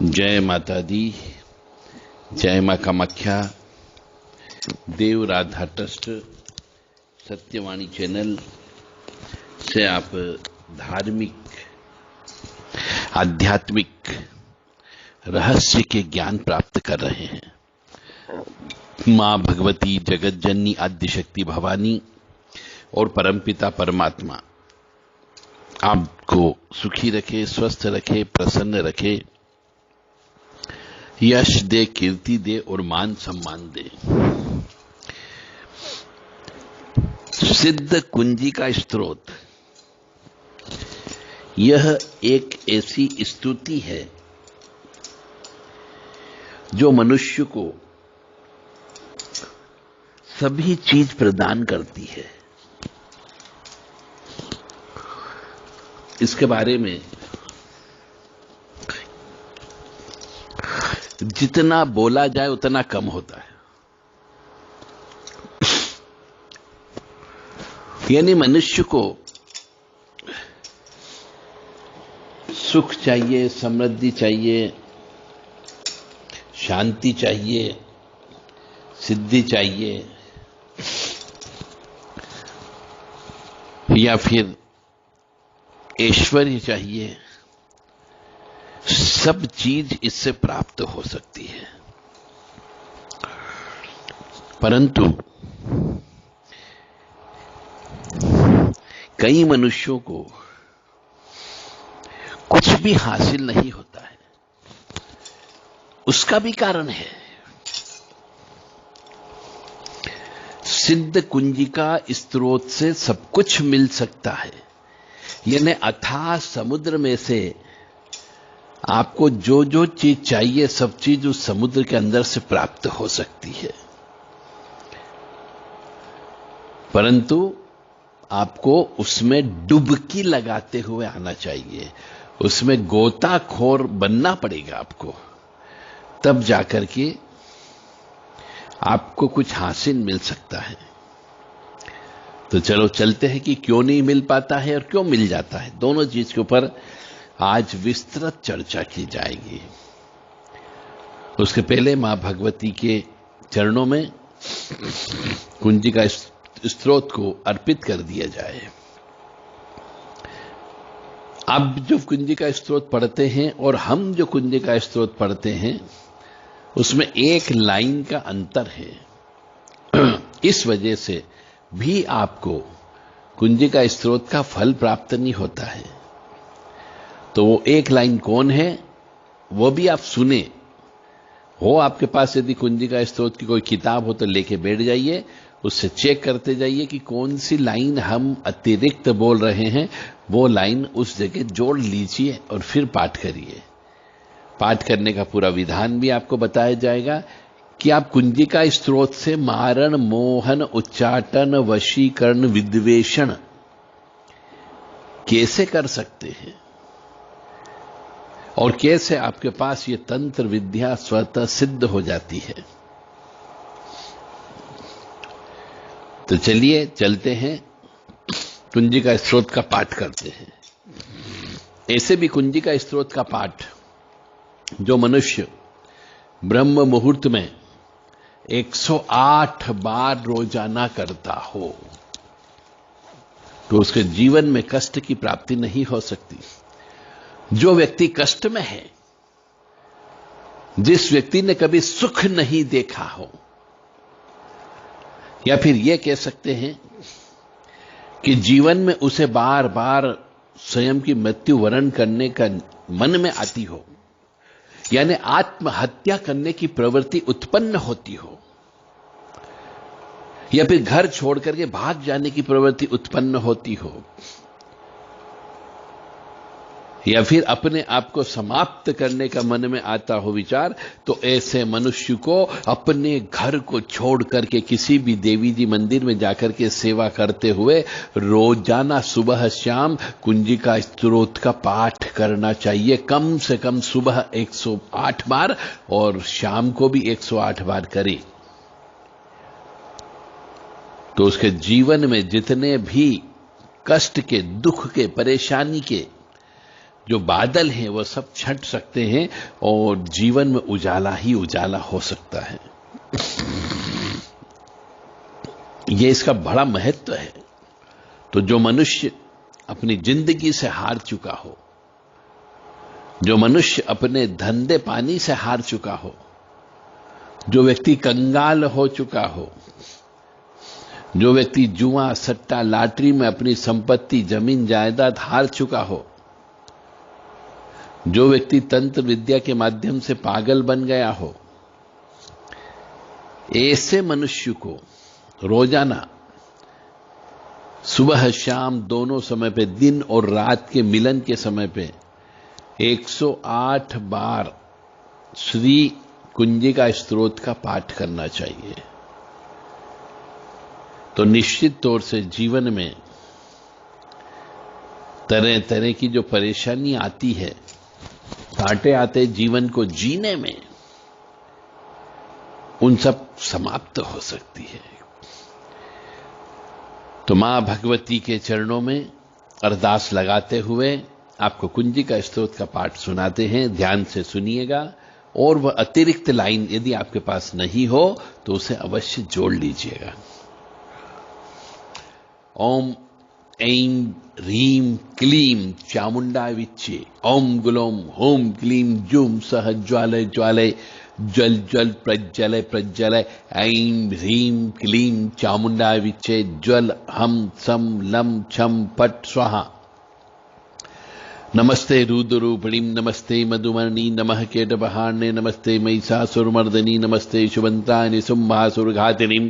जय माता दी, जय मां कामाख्या। देव राधा ट्रस्ट सत्यवाणी चैनल से आप धार्मिक आध्यात्मिक रहस्य के ज्ञान प्राप्त कर रहे हैं। मां भगवती, जगत जननी, आद्य शक्ति भवानी और परमपिता परमात्मा आपको सुखी रखे, स्वस्थ रखे, प्रसन्न रखे, यश दे, कीर्ति दे और मान सम्मान दे। सिद्ध कुंजी का स्तोत्र, यह एक ऐसी स्तुति है जो मनुष्य को सभी चीज प्रदान करती है। इसके बारे में जितना बोला जाए उतना कम होता है। यानी मनुष्य को सुख चाहिए, समृद्धि चाहिए, शांति चाहिए, सिद्धि चाहिए, या फिर ऐश्वर्य चाहिए। सब चीज इससे प्राप्त हो सकती है, परंतु कई मनुष्यों को कुछ भी हासिल नहीं होता है। उसका भी कारण है। सिद्ध कुंजिका स्रोत से सब कुछ मिल सकता है। यानी अथाह समुद्र में से आपको जो जो चीज चाहिए, सब चीज उस समुद्र के अंदर से प्राप्त हो सकती है, परंतु आपको उसमें डुबकी लगाते हुए आना चाहिए। उसमें गोताखोर बनना पड़ेगा आपको, तब जाकर के आपको कुछ हासिल मिल सकता है। तो चलो चलते हैं कि क्यों नहीं मिल पाता है और क्यों मिल जाता है। दोनों चीज के ऊपर आज विस्तृत चर्चा की जाएगी। उसके पहले मां भगवती के चरणों में कुंजी का स्त्रोत को अर्पित कर दिया जाए। अब जो कुंजी का स्त्रोत पढ़ते हैं और हम जो कुंजी का स्त्रोत पढ़ते हैं, उसमें एक लाइन का अंतर है। इस वजह से भी आपको कुंजी का स्त्रोत का फल प्राप्त नहीं होता है। तो वो एक लाइन कौन है, वो भी आप सुने। हो आपके पास यदि कुंजी का स्त्रोत की कोई किताब हो तो लेके बैठ जाइए, उससे चेक करते जाइए कि कौन सी लाइन हम अतिरिक्त बोल रहे हैं, वो लाइन उस जगह जोड़ लीजिए और फिर पाठ करिए। पाठ करने का पूरा विधान भी आपको बताया जाएगा कि आप कुंजी का स्त्रोत से मारण, मोहन, उच्चाटन, वशीकरण, विद्वेषण कैसे कर सकते हैं और कैसे आपके पास ये तंत्र विद्या स्वतः सिद्ध हो जाती है। तो चलिए चलते हैं, कुंजी का स्त्रोत का पाठ करते हैं। ऐसे भी कुंजी का स्त्रोत का पाठ जो मनुष्य ब्रह्म मुहूर्त में 108 बार रोजाना करता हो, तो उसके जीवन में कष्ट की प्राप्ति नहीं हो सकती। जो व्यक्ति कष्ट में है, जिस व्यक्ति ने कभी सुख नहीं देखा हो, या फिर यह कह सकते हैं कि जीवन में उसे बार बार स्वयं की मृत्यु वरण करने का मन में आती हो, यानी आत्महत्या करने की प्रवृत्ति उत्पन्न होती हो, या फिर घर छोड़ करके भाग जाने की प्रवृत्ति उत्पन्न होती हो, या फिर अपने आप को समाप्त करने का मन में आता हो विचार, तो ऐसे मनुष्य को अपने घर को छोड़ करके किसी भी देवी जी मंदिर में जाकर के सेवा करते हुए रोजाना सुबह शाम कुंजी का स्त्रोत का पाठ करना चाहिए। कम से कम सुबह 108 बार और शाम को भी 108 बार करे, तो उसके जीवन में जितने भी कष्ट के, दुख के, परेशानी के जो बादल हैं वो सब छट सकते हैं और जीवन में उजाला ही उजाला हो सकता है। ये इसका बड़ा महत्व है। तो जो मनुष्य अपनी जिंदगी से हार चुका हो, जो मनुष्य अपने धंधे पानी से हार चुका हो, जो व्यक्ति कंगाल हो चुका हो, जो व्यक्ति जुआ सट्टा लॉटरी में अपनी संपत्ति जमीन जायदाद हार चुका हो, जो व्यक्ति तंत्र विद्या के माध्यम से पागल बन गया हो, ऐसे मनुष्य को रोजाना सुबह शाम दोनों समय पे, दिन और रात के मिलन के समय पे 108 बार श्री कुंजिका स्तोत्र का पाठ करना चाहिए। तो निश्चित तौर से जीवन में तरह तरह की जो परेशानी आती है, कांटे आते जीवन को जीने में, उन सब समाप्त हो सकती है। तो मां भगवती के चरणों में अरदास लगाते हुए आपको कुंजिका स्तोत्र का पाठ सुनाते हैं। ध्यान से सुनिएगा और वह अतिरिक्त लाइन यदि आपके पास नहीं हो तो उसे अवश्य जोड़ लीजिएगा। ओम ऐं ह्रीं क्लीं चामुंडा विच्चे, ओम गुलोम होम क्लीं जूम सह ज्वालय ज्वालय जल जल प्रज्वलय प्रज्वलय, ऐं ह्रीं क्लीं चामुंडा विच्चे ज्वल हम सम लम छम पट स्वाहा। नमस्ते रुद्ररूपिणीं, नमस्ते मधुमर्णी, नमः केटपहार्णे, नमस्ते महिषासुरमर्दिनी, नमस्ते शुभंत्राणि शुंभासुरघातिनीं,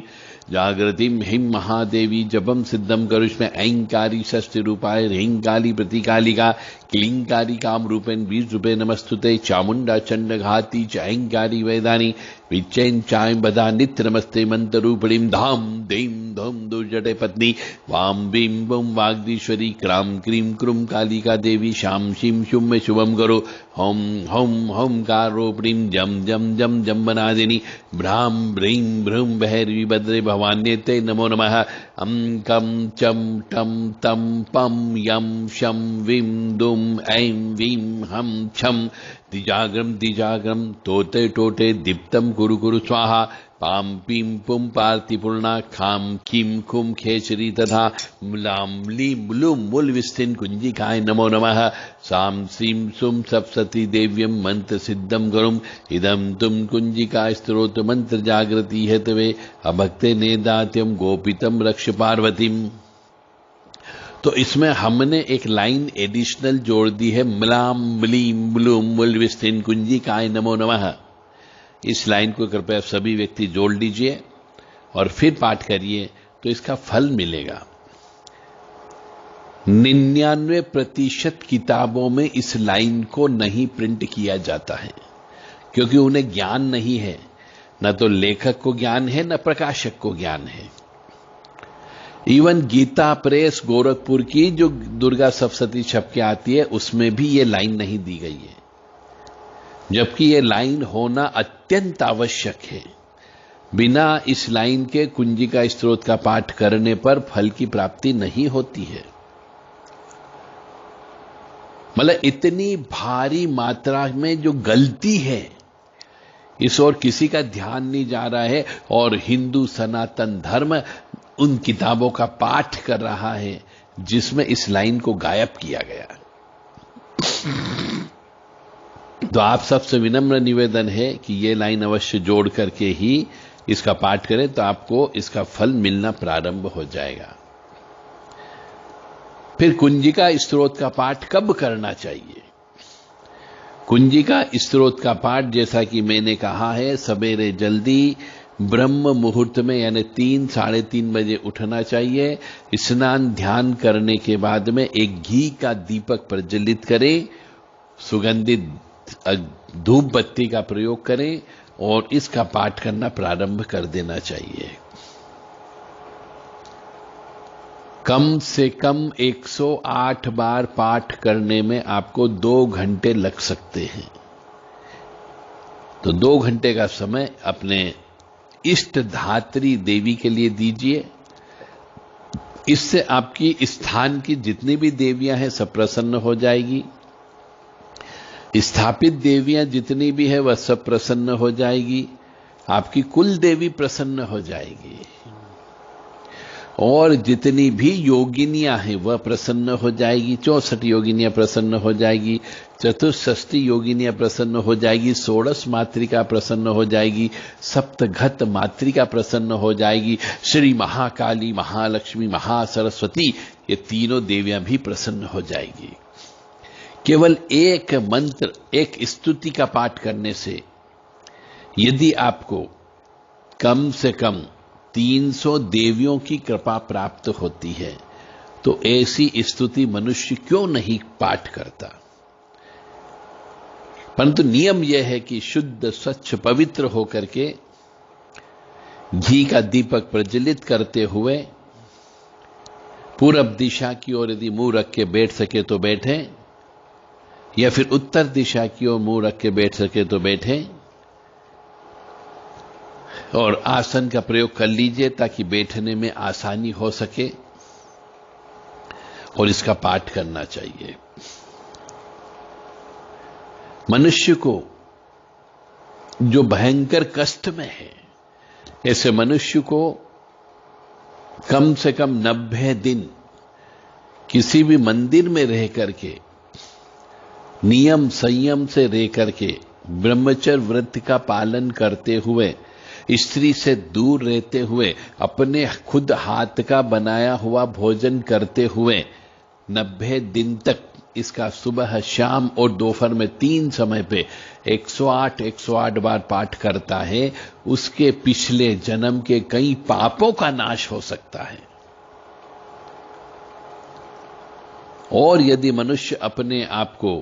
जागृतिं ह्रीं महादेवी जपम सिद्धम करुष्मे, ऐंकारी षष्ठी रूपाय ह्रींकाली प्रतिकालिका, क्लींकारी काम रूपेण बीज रूपे नमस्तुते, चामुंडा चंड घाती च ऐंकारी वेदानी विच्चैन चाय बदा नित्य नमस्ते मंत्र रूपिणीं, धाम दीं धूम दुर्जटे पत्नी, वाम बीं बुम वाग्दीश्वरी, क्राम क्रीं क्रुम कालिका देवी, शाम शीं शुम में शुभम करो, होम होम होमकार रूपिणीं, जम जम जम जम्बनादिनी, भ्राम भ्रीं भ्रूम भैरवी भद्रे भवान्यते नमो नमः। अं कं चम टम तम पम यम शम विम दुम ऐं वीं हम छम, दिजाग्रम दिजाग्रम तोते टोटे दीप्तम कुरु कुरु स्वाहा, पाम पीम पुम पार्थिपूर्णा, खाम खीम खुम खेचरी तथा मुलाम लीम लुम मूल विस्तीन कुंजिकाय नमो नमः। साम सीम सुम सप्तती देव्यम मंत्र सिद्धम गरुम, इदम तुम कुंजिका स्तोत्र मंत्र जागृति हेतवे, अभक्ते नेदात्यम गोपितम रक्ष पार्वतीम। तो इसमें हमने एक लाइन एडिशनल जोड़ दी है, मलाम मलीम मुलूम मूल विस्तीन कुंजिकाय नमो नमः। इस लाइन को कृपया सभी व्यक्ति जोड़ लीजिए और फिर पाठ करिए तो इसका फल मिलेगा। 99% किताबों में इस लाइन को नहीं प्रिंट किया जाता है क्योंकि उन्हें ज्ञान नहीं है, न तो लेखक को ज्ञान है न प्रकाशक को ज्ञान है। इवन गीता प्रेस गोरखपुर की जो दुर्गा सप्तशती छप के आती है उसमें भी ये लाइन नहीं दी गई है, जबकि ये लाइन होना अत्यंत आवश्यक है। बिना इस लाइन के कुंजिका स्तोत्र का पाठ करने पर फल की प्राप्ति नहीं होती है। मतलब इतनी भारी मात्रा में जो गलती है इस ओर किसी का ध्यान नहीं जा रहा है और हिंदू सनातन धर्म उन किताबों का पाठ कर रहा है जिसमें इस लाइन को गायब किया गया। तो आप सबसे विनम्र निवेदन है कि ये लाइन अवश्य जोड़ करके ही इसका पाठ करें तो आपको इसका फल मिलना प्रारंभ हो जाएगा। फिर कुंजिका स्तोत्र का पाठ कब करना चाहिए? कुंजिका स्तोत्र का पाठ जैसा कि मैंने कहा है, सवेरे जल्दी ब्रह्म मुहूर्त में यानी 3 साढ़े 3 बजे उठना चाहिए। स्नान ध्यान करने के बाद में एक घी का दीपक प्रज्वलित करें, सुगंधित धूप बत्ती का प्रयोग करें और इसका पाठ करना प्रारंभ कर देना चाहिए। कम से कम 108 बार पाठ करने में आपको 2 घंटे लग सकते हैं। तो 2 घंटे का समय अपने इष्ट धात्री देवी के लिए दीजिए। इससे आपकी स्थान की जितनी भी देवियां हैं सब प्रसन्न हो जाएगी। स्थापित देवियां जितनी भी है वह सब प्रसन्न हो जाएगी, आपकी कुल देवी प्रसन्न हो जाएगी, और जितनी भी योगिनियां हैं वह प्रसन्न हो जाएगी। 64 योगिनियां प्रसन्न हो जाएगी, चतुष्षष्टि योगिनियां प्रसन्न हो जाएगी, षोडश मातृका प्रसन्न हो जाएगी, सप्तघत मातृका प्रसन्न हो जाएगी, श्री महाकाली, महालक्ष्मी, महासरस्वती, ये तीनों देवियां भी प्रसन्न हो जाएगी। केवल एक मंत्र, एक स्तुति का पाठ करने से यदि आपको कम से कम 300 देवियों की कृपा प्राप्त होती है, तो ऐसी स्तुति मनुष्य क्यों नहीं पाठ करता। परंतु नियम यह है कि शुद्ध, स्वच्छ, पवित्र होकर के घी का दीपक प्रज्वलित करते हुए पूरब दिशा की ओर यदि मुंह रख के बैठ सके तो बैठें, या फिर उत्तर दिशा की ओर मुंह रख के बैठ सके तो बैठें, और आसन का प्रयोग कर लीजिए ताकि बैठने में आसानी हो सके, और इसका पाठ करना चाहिए। मनुष्य को जो भयंकर कष्ट में है, ऐसे मनुष्य को कम से कम 90 दिन किसी भी मंदिर में रह करके, नियम संयम से रह करके, ब्रह्मचर्य व्रत का पालन करते हुए, स्त्री से दूर रहते हुए, अपने खुद हाथ का बनाया हुआ भोजन करते हुए 90 दिन तक इसका सुबह, शाम और दोपहर में 3 समय पे 108 बार पाठ करता है, उसके पिछले जन्म के कई पापों का नाश हो सकता है। और यदि मनुष्य अपने आप को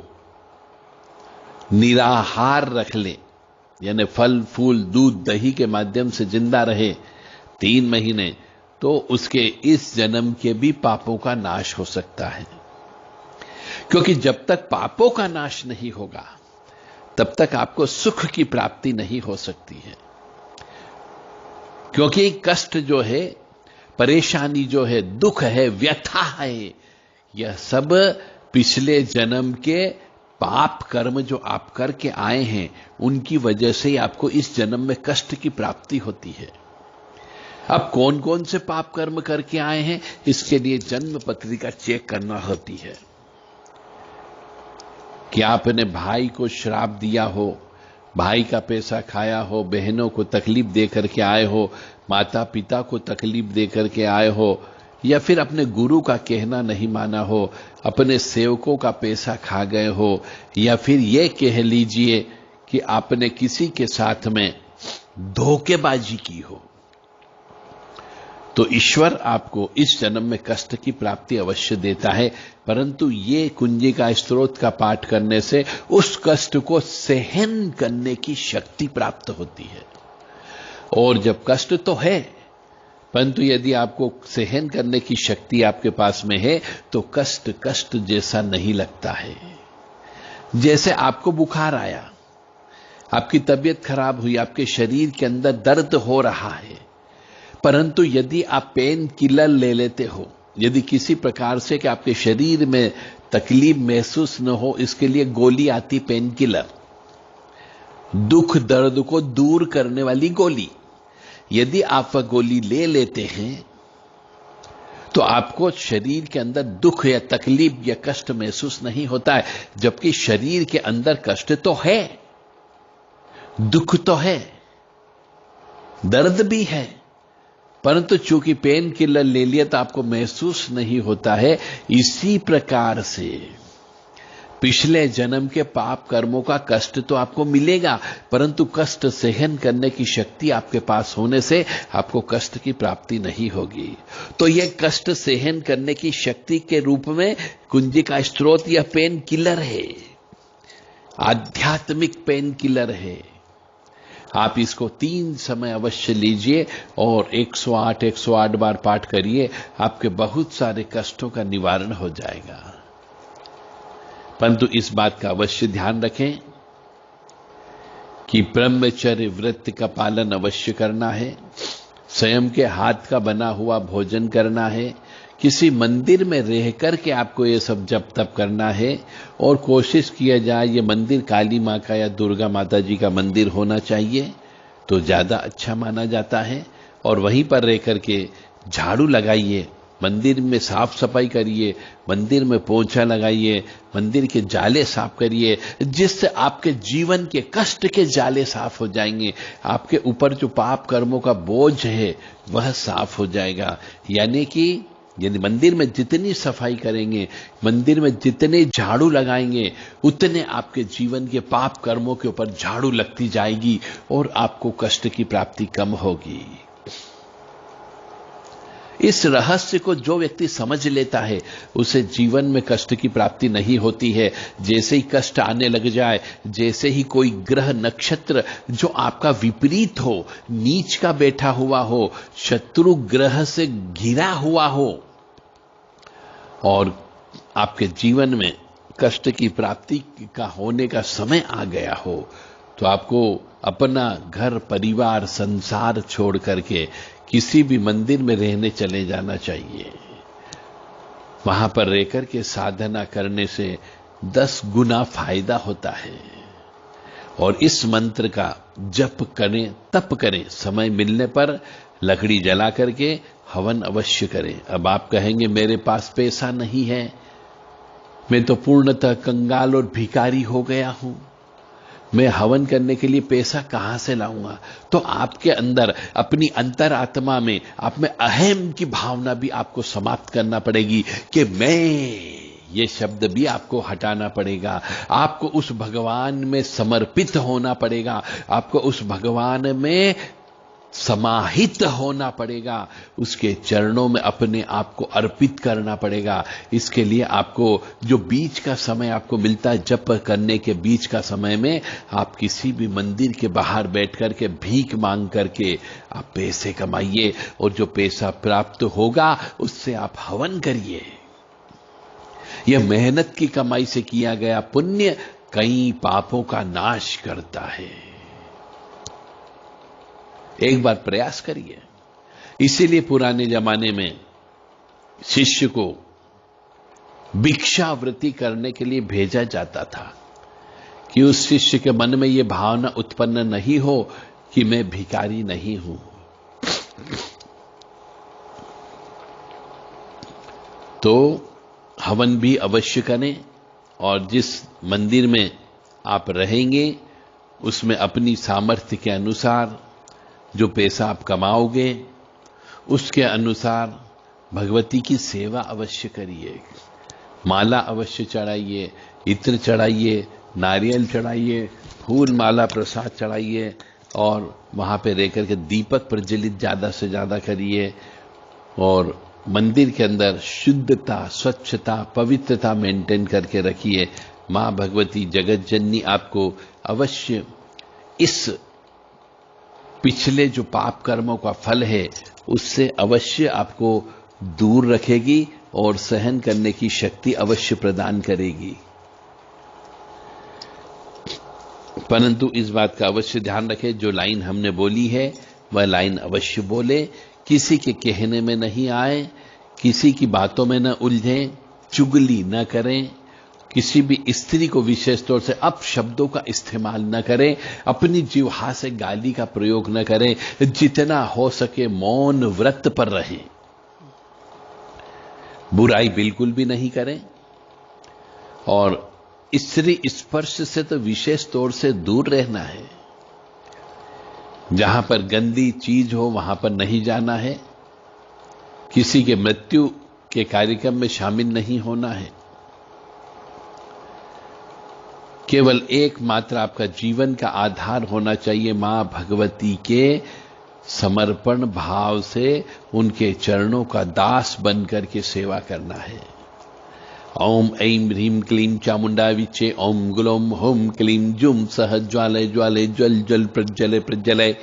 निराहार रख ले, यानी फल फूल दूध दही के माध्यम से जिंदा रहे 3 महीने, तो उसके इस जन्म के भी पापों का नाश हो सकता है। क्योंकि जब तक पापों का नाश नहीं होगा तब तक आपको सुख की प्राप्ति नहीं हो सकती है। क्योंकि कष्ट जो है, परेशानी जो है, दुख है, व्यथा है, यह सब पिछले जन्म के पाप कर्म जो आप करके आए हैं उनकी वजह से ही आपको इस जन्म में कष्ट की प्राप्ति होती है। अब कौन कौन से पाप कर्म करके आए हैं, इसके लिए जन्म पत्रिका चेक करना होती है कि आपने भाई को श्राप दिया हो, भाई का पैसा खाया हो, बहनों को तकलीफ दे करके आए हो, माता पिता को तकलीफ दे करके आए हो, या फिर अपने गुरु का कहना नहीं माना हो, अपने सेवकों का पैसा खा गए हो, या फिर यह कह लीजिए कि आपने किसी के साथ में धोखेबाजी की हो, तो ईश्वर आपको इस जन्म में कष्ट की प्राप्ति अवश्य देता है। परंतु ये कुंजिका स्तोत्र का पाठ करने से उस कष्ट को सहन करने की शक्ति प्राप्त होती है। और जब कष्ट तो है, परंतु यदि आपको सहन करने की शक्ति आपके पास में है तो कष्ट कष्ट जैसा नहीं लगता है। जैसे आपको बुखार आया, आपकी तबीयत खराब हुई, आपके शरीर के अंदर दर्द हो रहा है, परंतु यदि आप पेन किलर ले लेते हो, यदि किसी प्रकार से कि आपके शरीर में तकलीफ महसूस न हो, इसके लिए गोली आती, पेन किलर, दुख दर्द को दूर करने वाली गोली, यदि आप वह गोली ले लेते हैं तो आपको शरीर के अंदर दुख या तकलीफ या कष्ट महसूस नहीं होता है। जबकि शरीर के अंदर कष्ट तो है, दुख तो है, दर्द भी है, परंतु चूंकि पेन किलर ले लिया तो आपको महसूस नहीं होता है। इसी प्रकार से पिछले जन्म के पाप कर्मों का कष्ट तो आपको मिलेगा, परंतु कष्ट सहन करने की शक्ति आपके पास होने से आपको कष्ट की प्राप्ति नहीं होगी। तो यह कष्ट सहन करने की शक्ति के रूप में कुंजिका स्तोत्र या पेन किलर है, आध्यात्मिक पेन किलर है। आप इसको 3 समय अवश्य लीजिए और 108 बार पाठ करिए, आपके बहुत सारे कष्टों का निवारण हो जाएगा। परंतु इस बात का अवश्य ध्यान रखें कि ब्रह्मचर्य व्रत का पालन अवश्य करना है, स्वयं के हाथ का बना हुआ भोजन करना है, किसी मंदिर में रह करके आपको ये सब जप तप करना है और कोशिश किया जाए ये मंदिर काली माँ का या दुर्गा माता जी का मंदिर होना चाहिए तो ज्यादा अच्छा माना जाता है। और वहीं पर रह करके झाड़ू लगाइए, मंदिर में साफ सफाई करिए, मंदिर में पोछा लगाइए, मंदिर के जाले साफ करिए, जिससे आपके जीवन के कष्ट के जाले साफ हो जाएंगे, आपके ऊपर जो पाप कर्मों का बोझ है वह साफ हो जाएगा। यानी मंदिर में जितनी सफाई करेंगे, मंदिर में जितने झाड़ू लगाएंगे, उतने आपके जीवन के पाप कर्मों के ऊपर झाड़ू लगती जाएगी और आपको कष्ट की प्राप्ति कम होगी। इस रहस्य को जो व्यक्ति समझ लेता है उसे जीवन में कष्ट की प्राप्ति नहीं होती है। जैसे ही कष्ट आने लग जाए, जैसे ही कोई ग्रह नक्षत्र जो आपका विपरीत हो, नीच का बैठा हुआ हो, शत्रु ग्रह से घिरा हुआ हो और आपके जीवन में कष्ट की प्राप्ति का होने का समय आ गया हो, तो आपको अपना घर परिवार संसार छोड़ करके किसी भी मंदिर में रहने चले जाना चाहिए। वहां पर रहकर के साधना करने से 10 गुना फायदा होता है। और इस मंत्र का जप करें, तप करें, समय मिलने पर लकड़ी जला करके हवन अवश्य करें। अब आप कहेंगे मेरे पास पैसा नहीं है, मैं तो पूर्णतः कंगाल और भिखारी हो गया हूं, मैं हवन करने के लिए पैसा कहां से लाऊंगा? तो आपके अंदर अपनी अंतरात्मा में, आप में अहम की भावना भी आपको समाप्त करना पड़ेगी कि मैं, ये शब्द भी आपको हटाना पड़ेगा। आपको उस भगवान में समर्पित होना पड़ेगा, आपको उस भगवान में समाहित होना पड़ेगा, उसके चरणों में अपने आप को अर्पित करना पड़ेगा। इसके लिए आपको जो बीच का समय आपको मिलता है, जप करने के बीच का समय में आप किसी भी मंदिर के बाहर बैठ करके भीख मांग करके आप पैसे कमाइए और जो पैसा प्राप्त होगा उससे आप हवन करिए। यह मेहनत की कमाई से किया गया पुण्य कई पापों का नाश करता है। एक बार प्रयास करिए। इसीलिए पुराने जमाने में शिष्य को भिक्षावृत्ति करने के लिए भेजा जाता था कि उस शिष्य के मन में यह भावना उत्पन्न नहीं हो कि मैं भिखारी नहीं हूं। तो हवन भी अवश्य करें और जिस मंदिर में आप रहेंगे उसमें अपनी सामर्थ्य के अनुसार जो पैसा आप कमाओगे उसके अनुसार भगवती की सेवा अवश्य करिए। माला अवश्य चढ़ाइए, इत्र चढ़ाइए, नारियल चढ़ाइए, फूल माला प्रसाद चढ़ाइए और वहां पे रह करके दीपक प्रज्वलित ज्यादा से ज्यादा करिए। और मंदिर के अंदर शुद्धता, स्वच्छता, पवित्रता मेंटेन करके रखिए। मां भगवती जगत जननी आपको अवश्य इस पिछले जो पाप कर्मों का फल है उससे अवश्य आपको दूर रखेगी और सहन करने की शक्ति अवश्य प्रदान करेगी। परंतु इस बात का अवश्य ध्यान रखें, जो लाइन हमने बोली है वह लाइन अवश्य बोले, किसी के कहने में नहीं आए, किसी की बातों में न उलझें, चुगली न करें, किसी भी स्त्री को विशेष तौर से अपशब्दों का इस्तेमाल न करें, अपनी जिह्वा से गाली का प्रयोग न करें, जितना हो सके मौन व्रत पर रहें, बुराई बिल्कुल भी नहीं करें और स्त्री स्पर्श से तो विशेष तौर से दूर रहना है। जहां पर गंदी चीज हो वहां पर नहीं जाना है, किसी के मृत्यु के कार्यक्रम में शामिल नहीं होना है। केवल एकमात्र आपका जीवन का आधार होना चाहिए मां भगवती के समर्पण भाव से उनके चरणों का दास बनकर के सेवा करना है। ओम ऐं ह्रीं क्लीं चामुंडा विचे, ओम ग्लौम होम क्लीं जुम सह ज्वालय ज्वालय ज्वल ज्वल प्रज्वलय प्रज्वलय,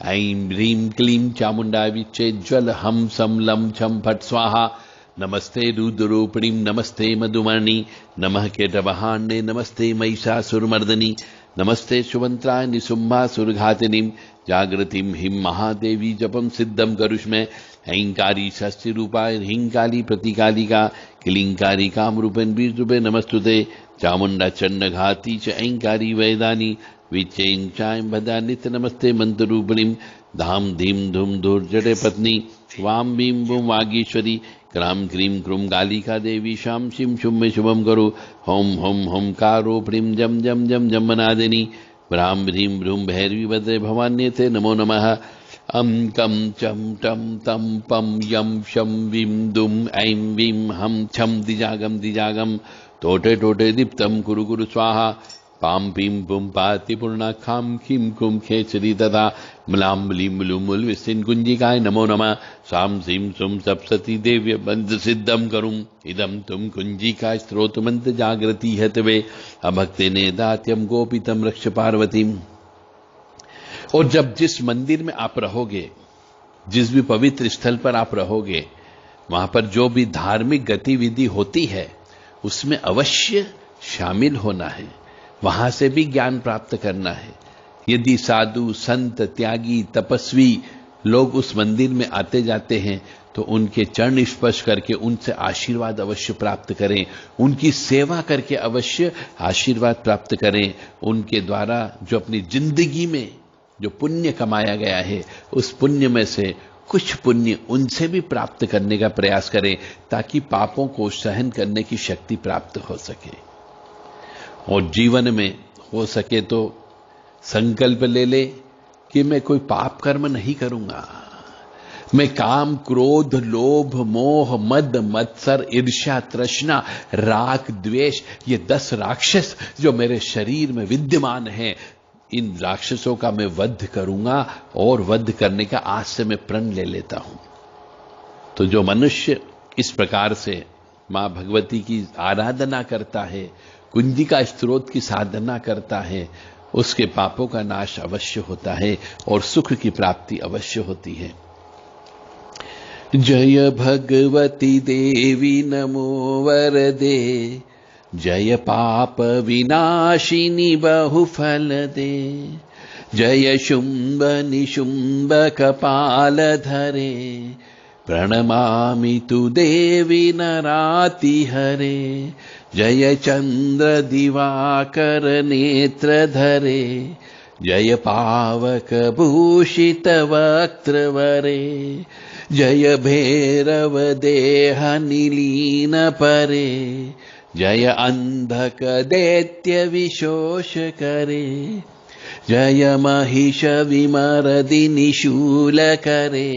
ऐं ह्रीं क्लीं चामुंडा विचे ज्वल हम सम लम छम फट स्वाहा। नमस्ते रुद्ररूपिणी, नमस्ते मधुमर्णी, नमः केटवहान्ने, नमस्ते महिषासुरमर्दिनी, नमस्ते सुमंत्राय निशुंभासुरघातिनीं, जागृतिं हिं महादेवी जपम सिद्धम करुष्मे, ऐंकारी षष्ठी रूपा ह्रींकाली प्रतिकालिका क्लींकारी कामरूपेण बीजरूपे नमस्तुते चामुंडा चंड घाती च ऐंकारी वैदानी विचैं चायं भदा नित्य नमस्ते मंत्ररूपिणीं धाम धीम धूम धूर जड़े पत्नी वाम भीम भूम वागीश्वरी क्राम क्रीम क्रूम कालिका देवी शाम शिम शुम में शुभम करो होम होम होम कारो प्रीम जम जम जम जमनादिनी भ्राम भ्रीम भ्रूम भैरवी भद्रे भवान्ये ते नमो नमः अम कम चम टम तम पम यम शम विम दुम ऐं विम हम छम दिजागम टोटे टोटे दीप्तम कुरु कुरु स्वाहा पाम पीम पुम पाति पूर्णा खाम खीम कुम खेचरी तथा मलाम बलीम बलूमुल विसिन कुंजिकाय नमो नमः साम सीम सुम सप्सती देव्य बंध सिद्धम करुम इदम तुम कुंजिका स्त्रोत मंत्र जागृति हतवे अभक्ते ने दात्यम गोपितम रक्ष पार्वतीम। और जब जिस मंदिर में आप रहोगे, जिस भी पवित्र स्थल पर आप रहोगे, वहां पर जो भी धार्मिक गतिविधि होती है उसमें अवश्य शामिल होना है, वहां से भी ज्ञान प्राप्त करना है। यदि साधु संत त्यागी तपस्वी लोग उस मंदिर में आते जाते हैं तो उनके चरण स्पर्श करके उनसे आशीर्वाद अवश्य प्राप्त करें, उनकी सेवा करके अवश्य आशीर्वाद प्राप्त करें। उनके द्वारा जो अपनी जिंदगी में जो पुण्य कमाया गया है उस पुण्य में से कुछ पुण्य उनसे भी प्राप्त करने का प्रयास करें ताकि पापों को सहन करने की शक्ति प्राप्त हो सके। और जीवन में हो सके तो संकल्प ले ले कि मैं कोई पाप कर्म नहीं करूंगा, मैं काम क्रोध लोभ मोह मद मत्सर ईर्ष्या तृष्णा राग द्वेष ये 10 राक्षस जो मेरे शरीर में विद्यमान हैं, इन राक्षसों का मैं वध करूंगा और वध करने का आज से मैं प्रण ले लेता हूं। तो जो मनुष्य इस प्रकार से मां भगवती की आराधना करता है, कुंजिका स्त्रोत की साधना करता है, उसके पापों का नाश अवश्य होता है और सुख की प्राप्ति अवश्य होती है। जय भगवती देवी नमो वरदे, जय पाप विनाशिनी बहुफल दे, जय शुंभ निशुंभ कपाल धरे, प्रणमामि तु देवी नराति हरे, जय चंद्र दिवाकर नेत्र धरे, जय पावक भूषित वक्त्रवरे, जय भैरव देह निलीन परे, जय अंधक दैत्य विशोष करे, जय महिष विमर्दि निशूल करे,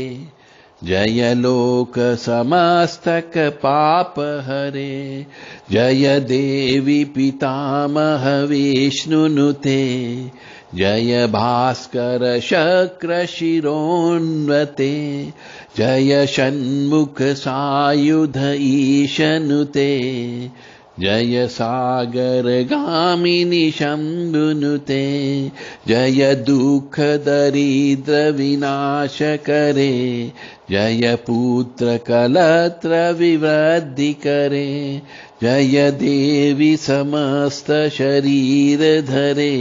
जय लोक समस्तक पाप हरे, जय देवी पितामह विष्णुनुते, जय भास्कर शक्र शिरोन्वते, जय षण्मुख सायुध ईशनुते, जय सागर गामिनी शंभुनुते, जय दुख दरिद्र विनाश करे, जय पुत्र कलत्र विवृद्धि करे, जय देवी समस्त शरीर धरे,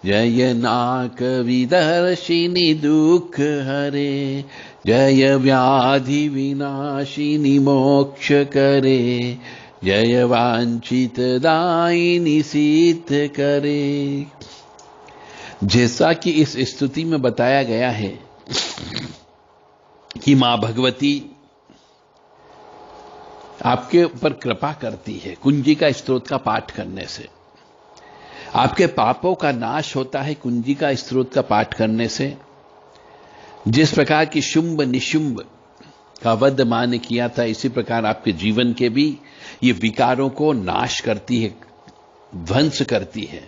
जय नाक विदर्शिनी दुख हरे, जय व्याधि विनाशिनी मोक्ष करे, जय वांछित दायिनी सिद्ध करे। जैसा कि इस स्तुति में बताया गया है कि मां भगवती आपके ऊपर कृपा करती है, कुंजिका स्त्रोत का पाठ करने से आपके पापों का नाश होता है। कुंजिका स्त्रोत का पाठ करने से जिस प्रकार की शुंभ निशुंभ का वध मां ने किया था, इसी प्रकार आपके जीवन के भी ये विकारों को नाश करती है, ध्वंस करती है।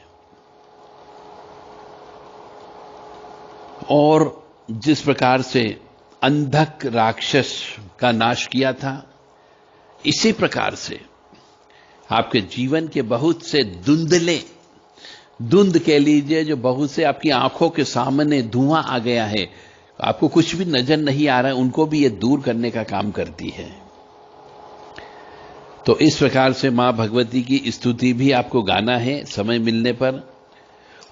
और जिस प्रकार से अंधक राक्षस का नाश किया था, इसी प्रकार से आपके जीवन के बहुत से धुंध कह लीजिए, जो बहुत से आपकी आंखों के सामने धुआं आ गया है, आपको कुछ भी नजर नहीं आ रहा है, उनको भी ये दूर करने का काम करती है। तो इस प्रकार से मां भगवती की स्तुति भी आपको गाना है समय मिलने पर।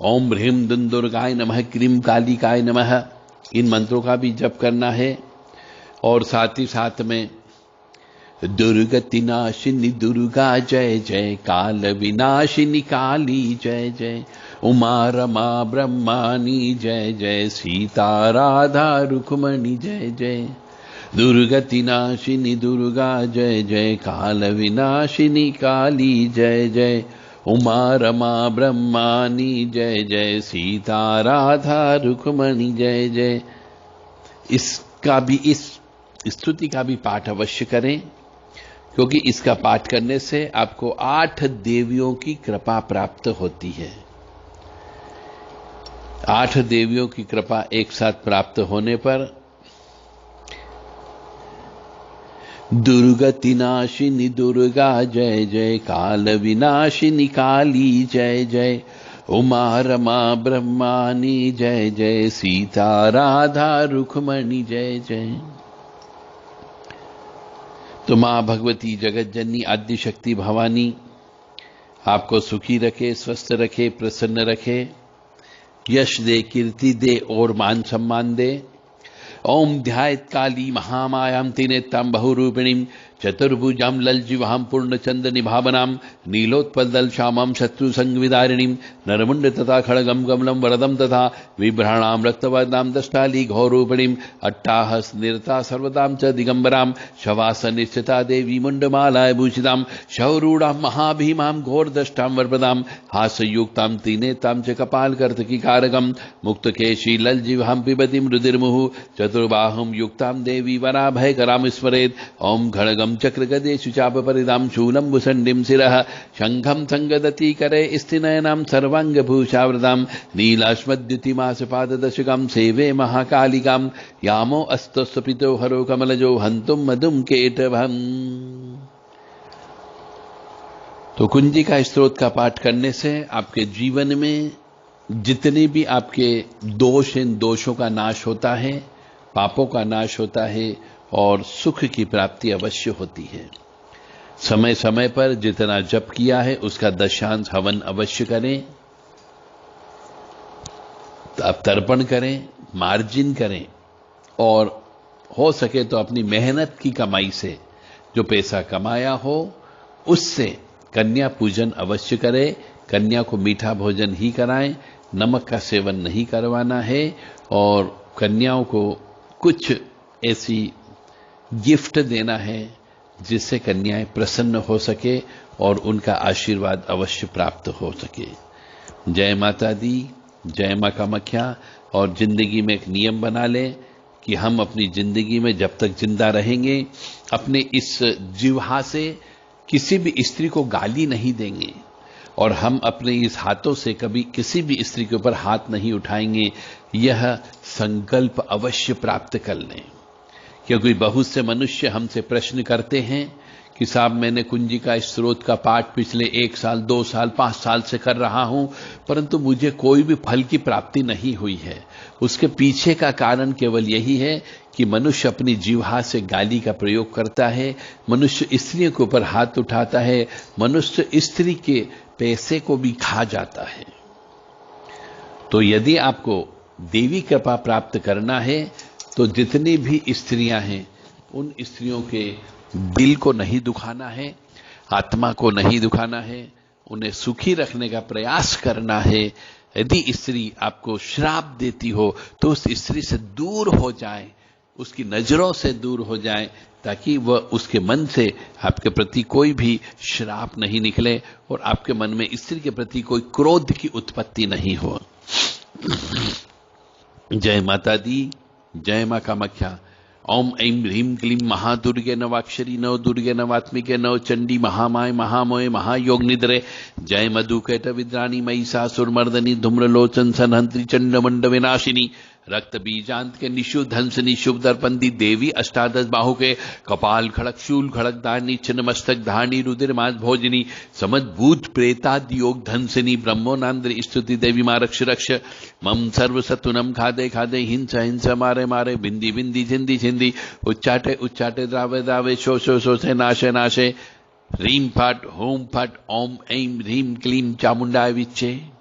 ओम ह्रीम दुर्गाय नमः, क्रीम कालिकाय नमः, इन मंत्रों का भी जप करना है। और साथ ही साथ में दुर्गति नाशिनी दुर्गा जय जय, काल विनाशिनी काली जय जय, उमा रमा ब्रह्मानी जय जय, सीता राधा रुक्मणी जय जय। दुर्गति नाशिनी दुर्गा जय जय, काल विनाशिनी काली जय जय, उमा रमा ब्रह्मानी जय जय, सीता राधा रुक्मणी जय जय। इसका भी, इस स्तुति का भी पाठ अवश्य करें, क्योंकि इसका पाठ करने से आपको 8 देवियों की कृपा प्राप्त होती है। 8 देवियों की कृपा एक साथ प्राप्त होने पर दुर्गति नाशिनी दुर्गा जय जय, काल विनाशिनी काली जय जय, उमा रमा ब्रह्मानी जय जय, सीता राधा रुक्मणी जय जय। तो मां भगवती जगत जननी आद्य शक्ति भवानी आपको सुखी रखे, स्वस्थ रखे, प्रसन्न रखे, यश दे, कीर्ति दे और मान सम्मान दे। ओम ध्यायत काली महामायां त्रिनेत्रां बहुरूपिणीं, चतुर्भुजां ललजिह्वां पूर्णचंद्र निभावनां, नीलोत्पलदल श्यामां शत्रु संविदारिणीं, नरमुंड तथा खड्गं कमलं वरदं तथा विभ्राणां रक्तवर्णां दष्टाली घोरूपिणीं, अट्टाहस निरता सर्वदां च दिगंबरां, शवासन स्थिता देवी मुंडमालाय भूषितां, शौरूढां महाभीमां घोरदष्टां वरप्रदां, हास्ययुक्तां त्रिनेत्रां च कपालकर्तकीकारकं, मुक्तकेशी ललजिह्वां पिबतीं रुधिर्मुहुः, चतुर्बाहुं युक्तां देवी वराभयकरां स्मरेत्। ओम खड्गं चक्रगदेषु चापपरिदां, शूलं भुसण्डिं शिरः, शङ्खं संगदति करे स्थिनयनां, सर्वाङ्गभूषावृतां, नीलाश्मद्युतिमासपाददशकं सेवे महाकालिकां, यामो अस्तस्वपितो हरो कमलजो हन्तुं मधुं केटभम्। तो कुंजिका स्तोत्र का पाठ करने से आपके जीवन में जितने भी आपके दोष हैं, दोषों का नाश होता है, पापों का नाश होता है और सुख की प्राप्ति अवश्य होती है। समय समय पर जितना जप किया है उसका दशांश हवन अवश्य करें, आप तर्पण करें, मार्जिन करें, और हो सके तो अपनी मेहनत की कमाई से जो पैसा कमाया हो उससे कन्या पूजन अवश्य करें। कन्या को मीठा भोजन ही कराएं, नमक का सेवन नहीं करवाना है, और कन्याओं को कुछ ऐसी गिफ्ट देना है जिससे कन्याएं प्रसन्न हो सके और उनका आशीर्वाद अवश्य प्राप्त हो सके। जय माता दी, जय मां कामाख्या। और जिंदगी में एक नियम बना लें कि हम अपनी जिंदगी में जब तक जिंदा रहेंगे अपने इस जिह्वा से किसी भी स्त्री को गाली नहीं देंगे, और हम अपने इस हाथों से कभी किसी भी स्त्री के ऊपर हाथ नहीं उठाएंगे। यह संकल्प अवश्य प्राप्त कर लें, क्योंकि बहुत से मनुष्य हमसे प्रश्न करते हैं कि साहब मैंने कुंजिका स्तोत्र का पाठ पिछले 1 साल, 2 साल, 5 साल से कर रहा हूं, परंतु मुझे कोई भी फल की प्राप्ति नहीं हुई है। उसके पीछे का कारण केवल यही है कि मनुष्य अपनी जिह्वा से गाली का प्रयोग करता है, मनुष्य स्त्रियों के ऊपर हाथ उठाता है, मनुष्य स्त्री के पैसे को भी खा जाता है। तो यदि आपको देवी कृपा प्राप्त करना है तो जितनी भी स्त्रियां हैं उन स्त्रियों के दिल को नहीं दुखाना है, आत्मा को नहीं दुखाना है, उन्हें सुखी रखने का प्रयास करना है। यदि स्त्री आपको श्राप देती हो तो उस स्त्री से दूर हो जाए, उसकी नजरों से दूर हो जाए, ताकि वह उसके मन से आपके प्रति कोई भी श्राप नहीं निकले और आपके मन में स्त्री के प्रति कोई क्रोध की उत्पत्ति नहीं हो। जय माता दी, जय मां कामाख्या। ओम ऐं ह्रीं क्लीं महादुर्गे नवाक्षरी नव दुर्गे नवात्मिके नव चंडी महामाय महामोय महायोग निद्रे। जय मधुकैट विद्राणी महिषासुरमर्दनी धूम्रलोचन संहंत्री चंडमंड विनाशिनी रक्त बीजांत के निशुद्ध हंस निशुभ दर्पंदी देवी अष्टादश बाहु के कपाल खड़क शूल खड़क दानी छिन्न मस्तक धानी रुदिर मास भोजनी समद्भूत प्रेतादि योग धंसिनी ब्रह्मोनांद्र स्तुति देवी मां रक्ष रक्ष मम सर्व सतुनम खादे खादे हिंसा हिंसा मारे मारे बिंदी बिंदी छिंदी छिंदी उच्चाटे उच्चाटे द्रावे द्रावे शो शो शो से नाशे नाशे ह्रीं फट होम फट ओम ऐं ह्रीं क्लीं चामुंडाय विच्चे।